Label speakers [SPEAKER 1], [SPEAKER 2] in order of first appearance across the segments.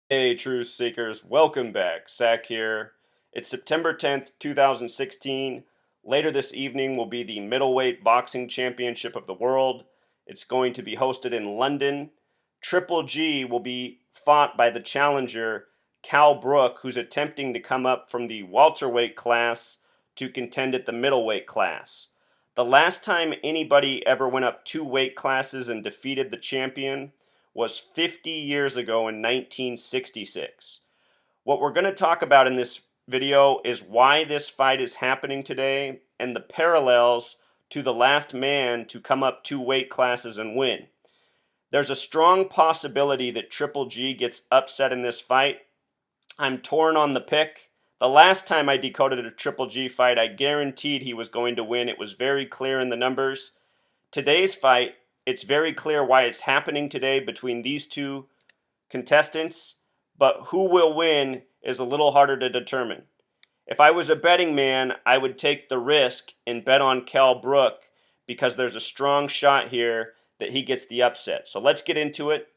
[SPEAKER 1] Hey, truth seekers, welcome back. Zach here. It's September 10th, 2016. Later this evening will be the middleweight boxing championship of the world. It's going to be hosted in London. Triple G will be fought by the challenger, Kell Brook, who's attempting to come up from the welterweight class to contend at the middleweight class. The last time anybody ever went up two weight classes and defeated the champion was 50 years ago in 1966. What we're going to talk about in this video is why this fight is happening today and the parallels to the last man to come up two weight classes and win. There's a strong possibility that Triple G gets upset in this fight. I'm torn on the pick. The last time I decoded a Triple G fight, I guaranteed he was going to win. It was very clear in the numbers. Today's fight, it's very clear why it's happening today between these two contestants, but who will win is a little harder to determine. If I was a betting man, I would take the risk and bet on Kell Brook because there's a strong shot here that he gets the upset. So let's get into it.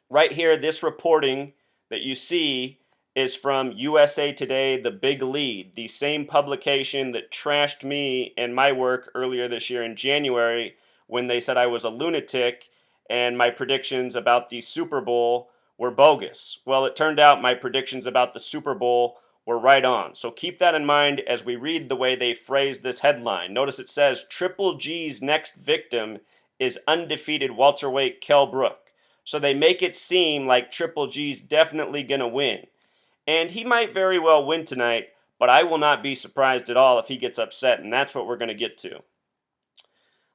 [SPEAKER 1] Right here, this reporting that you see is from USA Today, The Big Lead, the same publication that trashed me and my work earlier this year in January when they said I was a lunatic and my predictions about the Super Bowl were bogus. Well, it turned out my predictions about the Super Bowl were right on. So keep that in mind as we read the way they phrase this headline. Notice it says, Triple G's next victim is undefeated welterweight Kell Brook. So they make it seem like Triple G's definitely going to win. And he might very well win tonight, but I will not be surprised at all if he gets upset, and that's what we're going to get to.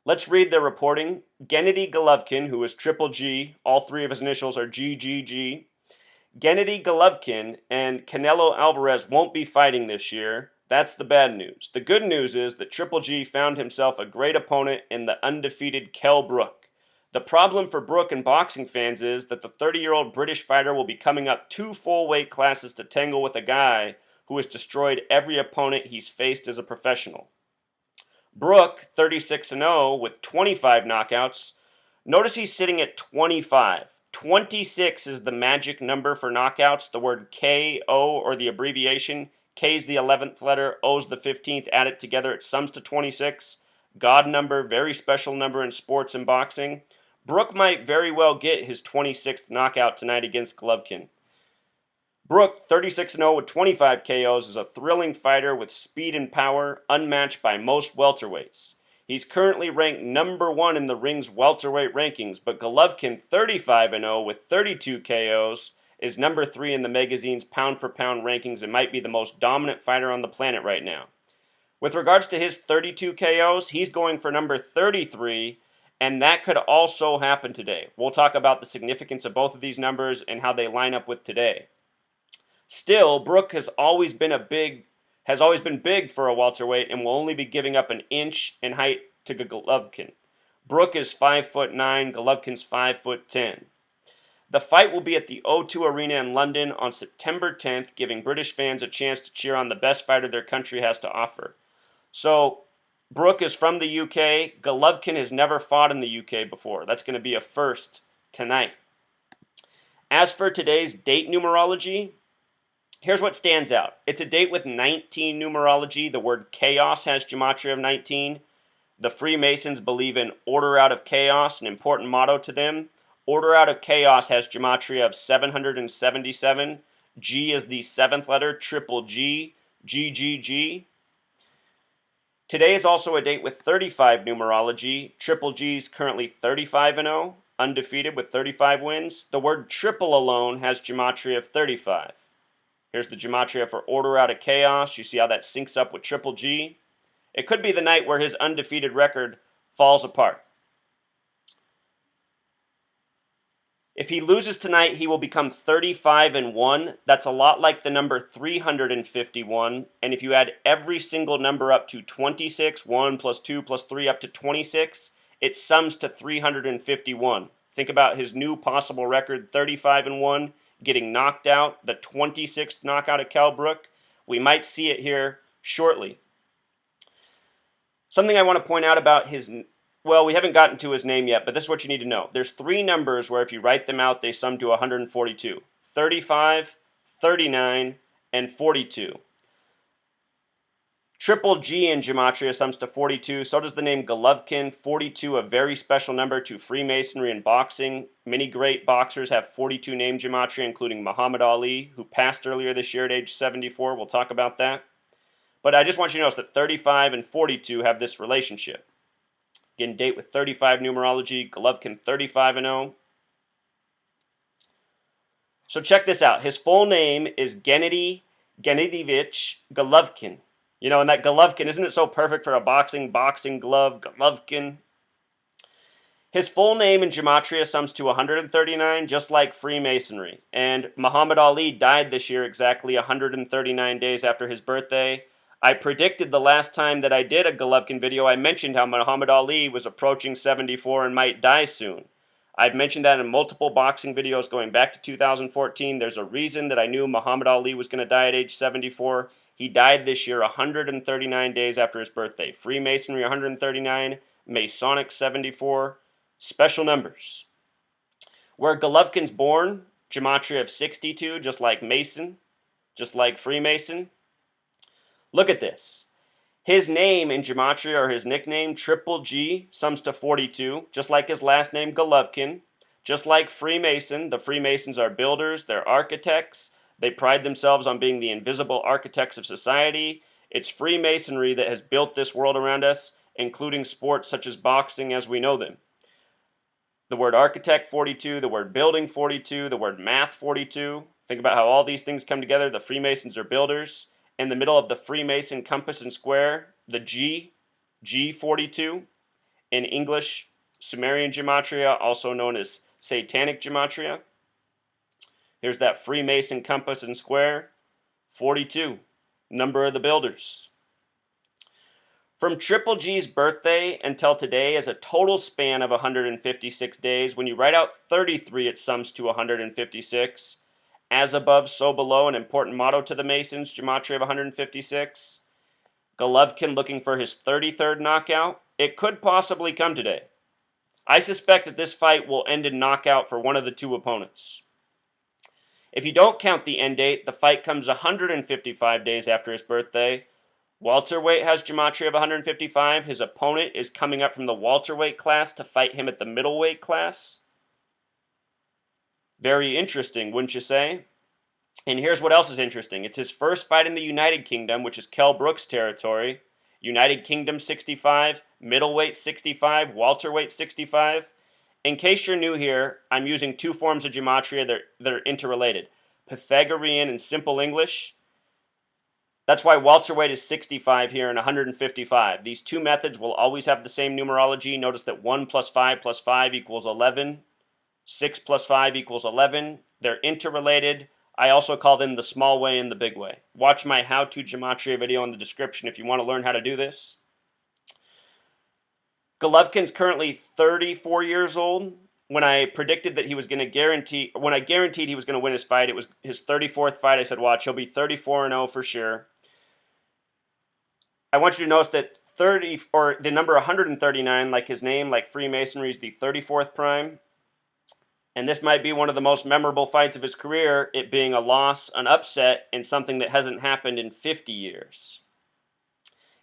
[SPEAKER 1] Let's read their reporting. Gennady Golovkin, who is Triple G, all three of his initials are GGG. Gennady Golovkin and Canelo Alvarez won't be fighting this year. That's the bad news. The good news is that Triple G found himself a great opponent in the undefeated Kell Brook. The problem for Brook and boxing fans is that the 30-year-old British fighter will be coming up two full weight classes to tangle with a guy who has destroyed every opponent he's faced as a professional. Brook, 36-0 with 25 knockouts. Notice he's sitting at 25. 26 is the magic number for knockouts. The word KO, or the abbreviation, K is the 11th letter, O is the 15th. Add it together, it sums to 26. God number, very special number in sports and boxing. Brook might very well get his 26th knockout tonight against Golovkin. Brook, 36-0 with 25 KOs, is a thrilling fighter with speed and power, unmatched by most welterweights. He's currently ranked number 1 in the ring's welterweight rankings, but Golovkin, 35-0 with 32 KOs, is number 3 in the magazine's pound-for-pound rankings and might be the most dominant fighter on the planet right now. With regards to his 32 KOs, he's going for number 33, and that could also happen today. We'll talk about the significance of both of these numbers and how they line up with today. Still, Brook has always been big for a welterweight and will only be giving up an inch in height to Golovkin. Brook is 5'9", Golovkin's 5'10". The fight will be at the O2 Arena in London on September 10th, giving British fans a chance to cheer on the best fighter their country has to offer. So, Brook is from the UK. Golovkin has never fought in the UK before. That's going to be a first tonight. As for today's date numerology, here's what stands out. It's a date with 19 numerology. The word chaos has gematria of 19. The Freemasons believe in order out of chaos, an important motto to them. Order out of chaos has gematria of 777. G is the 7th letter, Triple G, GGG. Today is also a date with 35 numerology. Triple G is currently 35-0, undefeated with 35 wins. The word triple alone has gematria of 35. Here's the gematria for order out of chaos. You see how that syncs up with Triple G? It could be the night where his undefeated record falls apart. If he loses tonight, he will become 35-1. That's a lot like the number 351. And if you add every single number up to 26, 1 plus 2 plus 3 up to 26, it sums to 351. Think about his new possible record, 35-1, getting knocked out, the 26th knockout of Kell Brook. We might see it here shortly. Something I want to point out about well, we haven't gotten to his name yet, but this is what you need to know. There's 3 numbers where if you write them out, they sum to 142. 35, 39, and 42. Triple G in gematria sums to 42. So does the name Golovkin. 42, a very special number to Freemasonry and boxing. Many great boxers have 42 name gematria, including Muhammad Ali, who passed earlier this year at age 74. We'll talk about that. But I just want you to notice that 35 and 42 have this relationship. Again, date with 35 numerology, Golovkin 35 and 0. So check this out. His full name is Gennady Gennadyevich Golovkin. You know, and that Golovkin, isn't it so perfect for a boxing glove, Golovkin? His full name in gematria sums to 139, just like Freemasonry. And Muhammad Ali died this year exactly 139 days after his birthday. I predicted the last time that I did a Golovkin video, I mentioned how Muhammad Ali was approaching 74 and might die soon. I've mentioned that in multiple boxing videos going back to 2014. There's a reason that I knew Muhammad Ali was going to die at age 74. He died this year 139 days after his birthday. Freemasonry 139, Masonic 74, special numbers. Where Golovkin's born, gematria of 62, just like Mason, just like Freemason. Look at this. His name in gematria, or his nickname, Triple G, sums to 42, just like his last name, Golovkin. Just like Freemason, the Freemasons are builders, they're architects. They pride themselves on being the invisible architects of society. It's Freemasonry that has built this world around us, including sports such as boxing as we know them. The word architect, 42, the word building, 42, the word math, 42. Think about how all these things come together. The Freemasons are builders. In the middle of the Freemason compass and square, the G, G42. In English, Sumerian gematria, also known as Satanic gematria. Here's that Freemason compass and square, 42, number of the builders. From Triple G's birthday until today is a total span of 156 days. When you write out 33, it sums to 156. As above, so below, an important motto to the Masons, gematria of 156. Golovkin looking for his 33rd knockout. It could possibly come today. I suspect that this fight will end in knockout for one of the two opponents. If you don't count the end date, the fight comes 155 days after his birthday. Welterweight has gematria of 155. His opponent is coming up from the welterweight class to fight him at the middleweight class. Very interesting, wouldn't you say? And here's what else is interesting. It's his first fight in the United Kingdom, which is Kell Brook's territory. United Kingdom 65, middleweight 65, welterweight 65. In case you're new here, I'm using two forms of gematria that are interrelated. Pythagorean and simple English. That's why welterweight is 65 here and 155. These two methods will always have the same numerology. Notice that 1 plus 5 plus 5 equals 11. 6 plus 5 equals 11. They're interrelated. I also call them the small way and the big way. Watch my how-to gematria video in the description if you want to learn how to do this. Golovkin's currently 34 years old. When I predicted that he was going to when I guaranteed he was going to win his fight, it was his 34th fight. I said, watch, he'll be 34-0 for sure. I want you to notice that the number 139, like his name, like Freemasonry, is the 34th prime. And this might be one of the most memorable fights of his career, it being a loss, an upset, and something that hasn't happened in 50 years.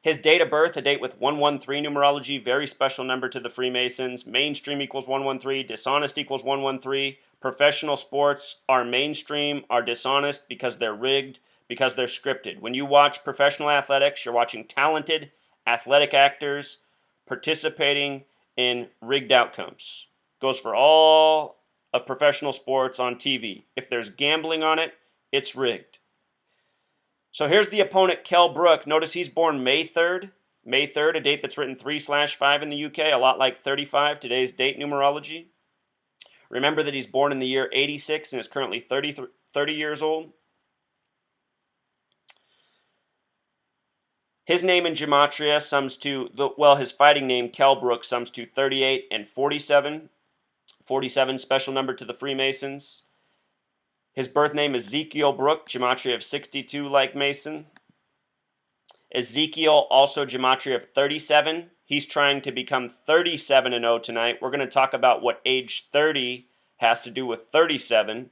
[SPEAKER 1] His date of birth, a date with 113 numerology, very special number to the Freemasons. Mainstream equals 113, dishonest equals 113. Professional sports are mainstream, are dishonest because they're rigged, because they're scripted. When you watch professional athletics, you're watching talented, athletic actors participating in rigged outcomes. Goes for all of professional sports on TV. If there's gambling on it, it's rigged. So here's the opponent, Kell Brook. Notice he's born May 3rd. May 3rd, a date that's written 3/5 in the UK, a lot like 35, today's date numerology. Remember that he's born in the year 86 and is currently 30 years old. His name in gematria sums to, his fighting name, Kell Brook, sums to 38 and 47. 47, special number to the Freemasons. His birth name is Ezekiel Brook, gematria of 62 like Mason. Ezekiel, also gematria of 37. He's trying to become 37-0 tonight. We're going to talk about what age 30 has to do with 37.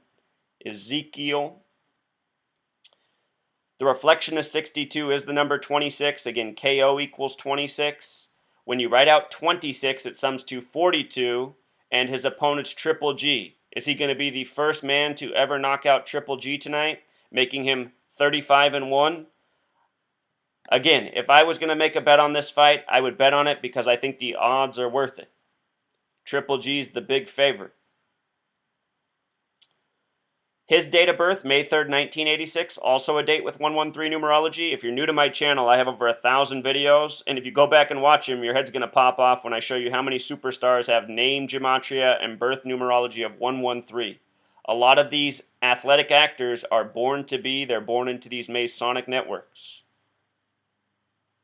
[SPEAKER 1] Ezekiel. The reflection of 62 is the number 26. Again, KO equals 26. When you write out 26, it sums to 42, and his opponent's Triple G. Is he going to be the first man to ever knock out Triple G tonight, making him 35-1? Again, if I was going to make a bet on this fight, I would bet on it because I think the odds are worth it. Triple G's the big favorite. His date of birth, May 3rd, 1986, also a date with 113 numerology. If you're new to my channel, I have over 1,000 videos, and if you go back and watch them, your head's going to pop off when I show you how many superstars have name gematria and birth numerology of 113. A lot of these athletic actors are born to be, they're born into these Masonic networks.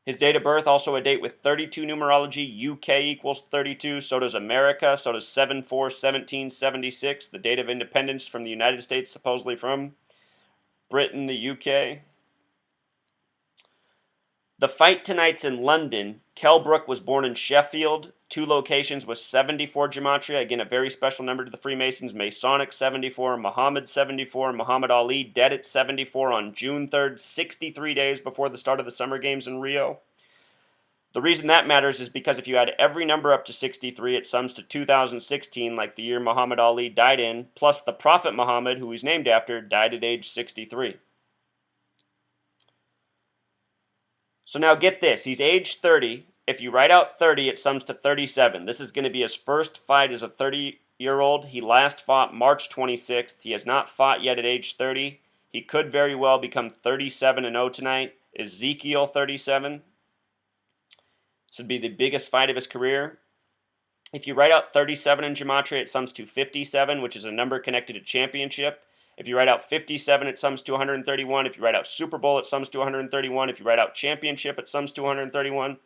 [SPEAKER 1] His date of birth, also a date with 32 numerology. UK equals 32. So does America. So does 7/4/1776, the date of independence from the United States, supposedly from Britain, the UK. The fight tonight's in London. Kell Brook was born in Sheffield. 2 locations with 74 gematria. Again, a very special number to the Freemasons. Masonic 74, Muhammad 74, Muhammad Ali dead at 74 on June 3rd, 63 days before the start of the Summer Games in Rio. The reason that matters is because if you add every number up to 63, it sums to 2016, like the year Muhammad Ali died in, plus the Prophet Muhammad, who he's named after, died at age 63. So now get this, he's age 30. If you write out 30, it sums to 37. This is going to be his first fight as a 30-year-old. He last fought March 26th. He has not fought yet at age 30. He could very well become 37-0 tonight. Ezekiel 37. This would be the biggest fight of his career. If you write out 37 in gematria, it sums to 57, which is a number connected to championship. If you write out 57, it sums to 131. If you write out Super Bowl, it sums to 131. If you write out championship, it sums to 131.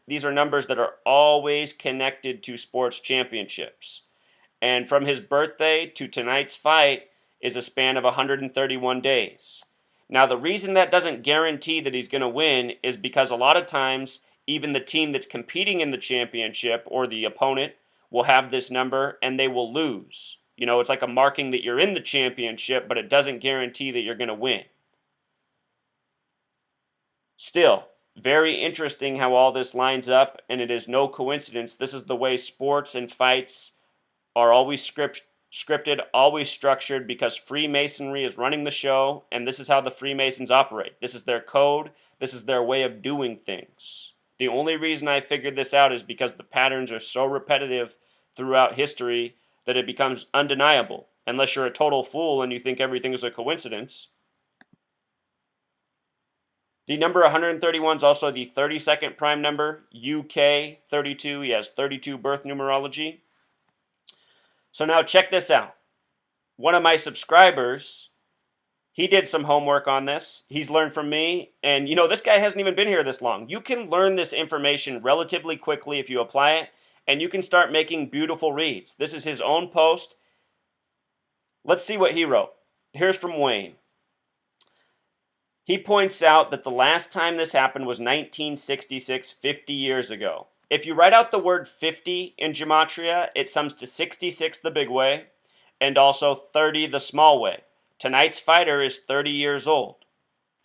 [SPEAKER 1] These are numbers that are always connected to sports championships. And from his birthday to tonight's fight is a span of 131 days. Now, the reason that doesn't guarantee that he's going to win is because a lot of times, even the team that's competing in the championship or the opponent will have this number and they will lose. You know, it's like a marking that you're in the championship, but it doesn't guarantee that you're going to win. Still, very interesting how all this lines up, and it is no coincidence. This is the way sports and fights are always scripted, always structured, because Freemasonry is running the show, and this is how the Freemasons operate. This is their code. This is their way of doing things. The only reason I figured this out is because the patterns are so repetitive throughout history that it becomes undeniable, unless you're a total fool and you think everything is a coincidence. The number 131 is also the 32nd prime number, UK 32. He has 32 birth numerology. So now check this out. One of my subscribers, he did some homework on this. He's learned from me. And you know, this guy hasn't even been here this long. You can learn this information relatively quickly if you apply it. And you can start making beautiful reads. This is his own post. Let's see what he wrote. Here's from Wayne. He points out that the last time this happened was 1966, 50 years ago. If you write out the word 50 in gematria, it sums to 66 the big way and also 30 the small way. Tonight's fighter is 30 years old.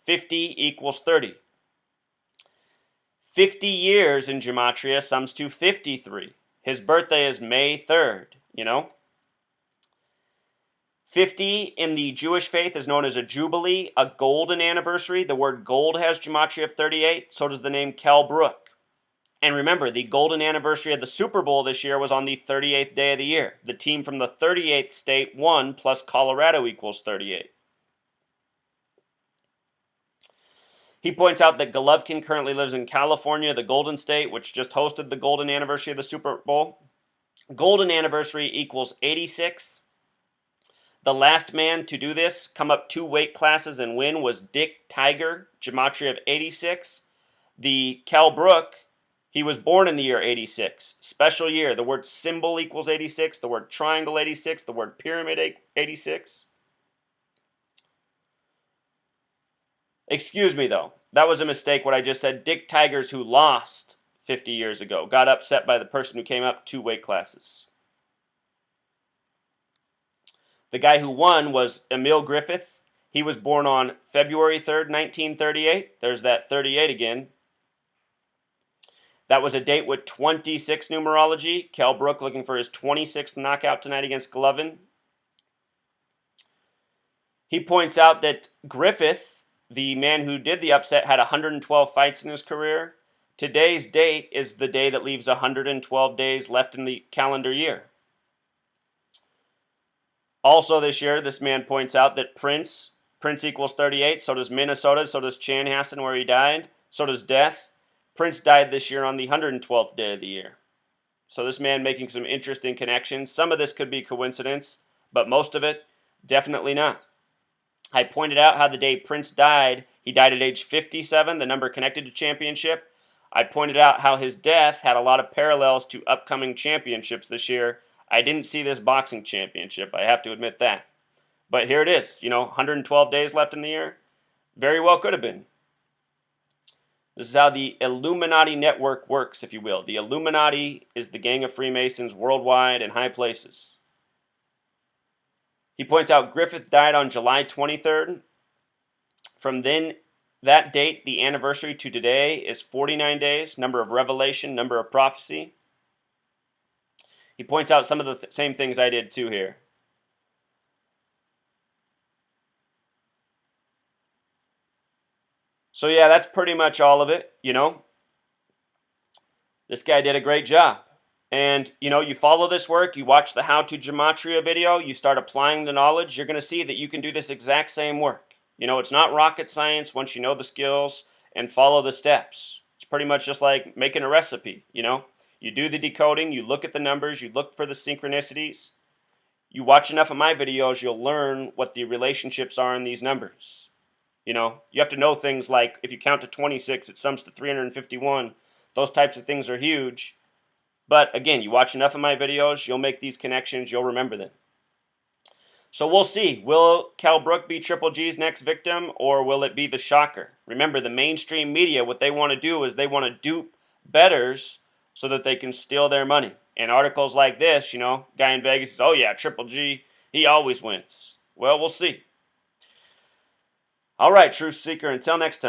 [SPEAKER 1] 50 equals 30. 50 years in gematria sums to 53. His birthday is May 3rd, you know. 50 in the Jewish faith is known as a jubilee, a golden anniversary. The word gold has gematria of 38, so does the name Kell Brook. And remember, the golden anniversary of the Super Bowl this year was on the 38th day of the year. The team from the 38th state won, plus Colorado equals 38. He points out that Golovkin currently lives in California, the Golden State, which just hosted the golden anniversary of the Super Bowl. Golden anniversary equals 86. The last man to do this, come up 2 weight classes and win, was Dick Tiger, gematria of 86. The Kell Brook, he was born in the year 86. Special year. The word symbol equals 86. The word triangle 86. The word pyramid 86. Excuse me, though. That was a mistake what I just said. Dick Tigers, who lost 50 years ago, got upset by the person who came up 2 weight classes. The guy who won was Emil Griffith. He was born on February 3rd, 1938. There's that 38 again. That was a date with 26 numerology. Kell Brook looking for his 26th knockout tonight against Golovkin. He points out that Griffith, the man who did the upset, had 112 fights in his career. Today's date is the day that leaves 112 days left in the calendar year. Also this year, this man points out that Prince equals 38, so does Minnesota, so does Chanhassen where he died, so does Death. Prince died this year on the 112th day of the year. So this man making some interesting connections. Some of this could be coincidence, but most of it, definitely not. I pointed out how the day Prince died, he died at age 57, the number connected to championship. I pointed out how his death had a lot of parallels to upcoming championships this year. I didn't see this boxing championship, I have to admit that. But here it is, 112 days left in the year. Very well could have been. This is how the Illuminati network works, if you will. The Illuminati is the gang of Freemasons worldwide in high places. He points out Griffith died on July 23rd. From then, that date, the anniversary to today is 49 days, number of revelation, number of prophecy. He points out some of the same things I did too here. So yeah, that's pretty much all of it, This guy did a great job. And, you follow this work, you watch the How to Gematria video, you start applying the knowledge, you're going to see that you can do this exact same work. It's not rocket science once you know the skills and follow the steps. It's pretty much just like making a recipe, You do the decoding, you look at the numbers, you look for the synchronicities. You watch enough of my videos, you'll learn what the relationships are in these numbers. You have to know things like if you count to 26, it sums to 351. Those types of things are huge. But again, you watch enough of my videos, you'll make these connections, you'll remember them. So we'll see. Will Kell Brook be Triple G's next victim, or will it be the shocker? Remember, the mainstream media, what they want to do is they want to dupe bettors so that they can steal their money. And articles like this, guy in Vegas says, oh yeah, Triple G, he always wins. Well, we'll see. All right, Truth Seeker, until next time.